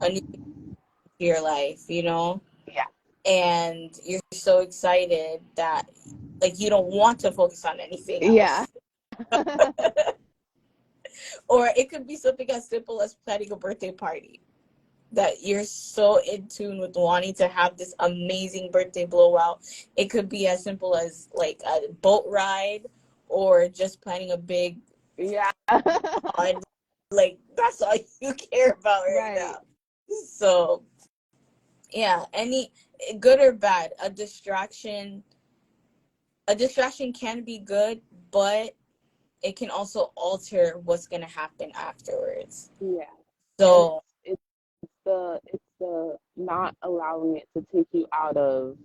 a new to your life, Yeah. and you're so excited that, like, you don't want to focus on anything Yeah. else. Or it could be something as simple as planning a birthday party, that you're so in tune with wanting to have this amazing birthday blowout. It could be as simple as like a boat ride, or just planning a big Yeah. fun. Like, that's all you care about right Right. now. So yeah, any good or bad, a distraction can be good, but it can also alter what's going to happen afterwards. Yeah. And So it's the not allowing it to take you out of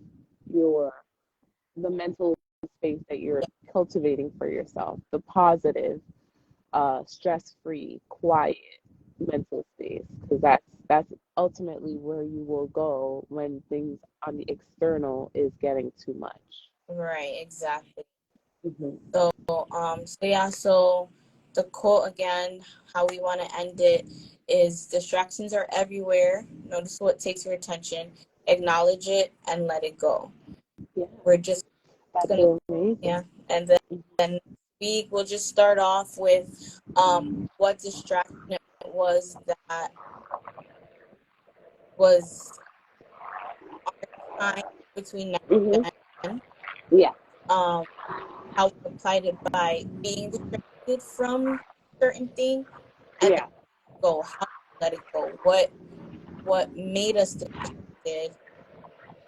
your the mental space that you're cultivating for yourself, the positive, stress-free, quiet mental space, because that's ultimately where you will go when things on the external is getting too much. right, exactly. Hmm. So the quote again, how we want to end it is: distractions are everywhere. Notice what takes your attention, acknowledge it, and let it go. Yeah, We're just that's gonna, amazing. yeah, and then next week we'll just start off with what distraction it was that was our time between now Mm-hmm. and then. Yeah. How we applied it by being distracted from certain thing, and then Yeah. go how to let it go. What made us distracted,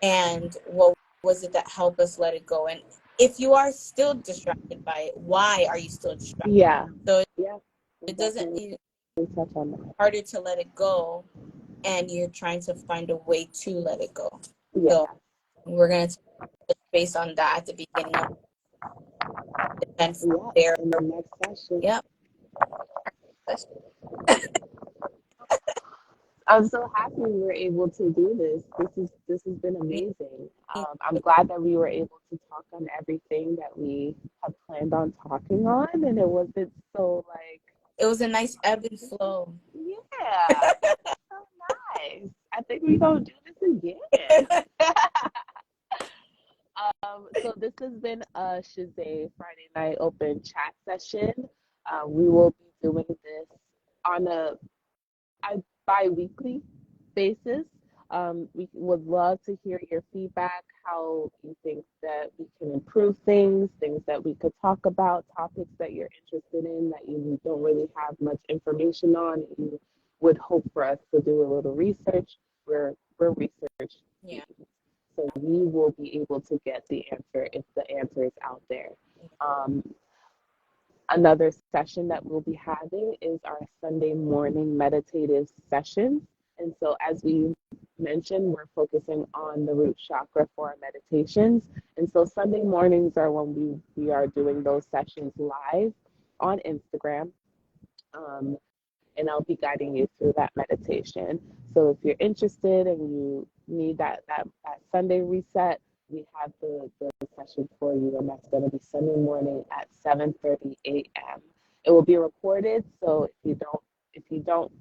and what was it that helped us let it go? And if you are still distracted by it, why are you still distracted? Yeah. So Yeah. it We'll doesn't definitely mean touch on that. harder to let it go, and you're trying to find a way to let it go. Yeah. So we're gonna touch base on that at the beginning of it, and from Yeah. there, In the next session. yep. I'm so happy we were able to do this. This has been amazing. I'm glad that we were able to talk on everything that we had planned on talking on, and it wasn't so like. It was a nice ebb and flow. Yeah, so nice. I think we're gonna do this again. So this has been a Chisé Friday Night Open Chat session. We will be doing this on a bi-weekly basis. We would love to hear your feedback, how you think that we can improve things that we could talk about, topics that you're interested in that you don't really have much information on. You would hope for us to do a little research. We're research Yeah. team, so we will be able to get the answer if the answer is out there. Um, Another session that we'll be having is our Sunday morning meditative sessions. And so, as we mentioned, we're focusing on the root chakra for our meditations. And so, Sunday mornings are when we are doing those sessions live on Instagram. Um, and I'll be guiding you through that meditation. So if you're interested and you need that Sunday reset, we have the session for you, and that's going to be Sunday morning at 7:30 a.m. It will be recorded, so if you don't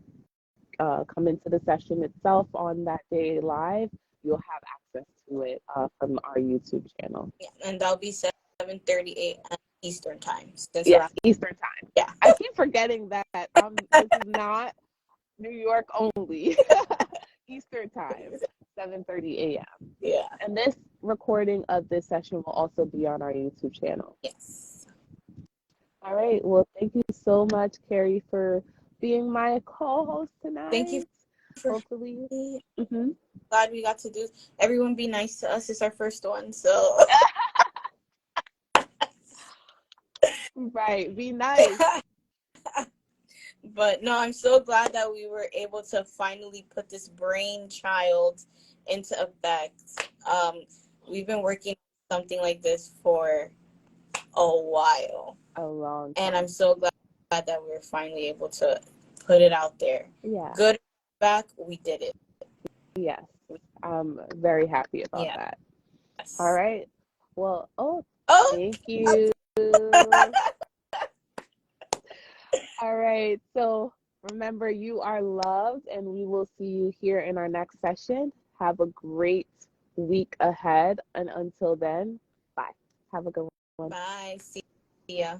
come into the session itself on that day live, you'll have access to it from our YouTube channel. Yeah, and that'll be 7:30 a.m. Eastern time. Since Yes, we're Eastern time. yeah. I keep forgetting that this is not New York only. Eastern time, 7:30 a.m. Yeah. And this recording of this session will also be on our YouTube channel. Yes. All right. Well, thank you so much, Carrie, for being my co-host Thank you tonight. for Hopefully. me. Mm-hmm. Glad we got to do. Everyone be nice to us. It's our first one, so. Right. Be nice. But no, I'm so glad that we were able to finally put this brainchild into effect. We've been working on something like this for a while, A long and time. I'm so glad that we were finally able to put it out there. Yeah. Good back, we did it. Yes. I'm very happy about Yeah. that. Yes. All right. Well, Oh. thank you. All right. So remember, you are loved, and we will see you here in our next session. Have a great week ahead. And until then, bye. Have a good one. Bye. See ya.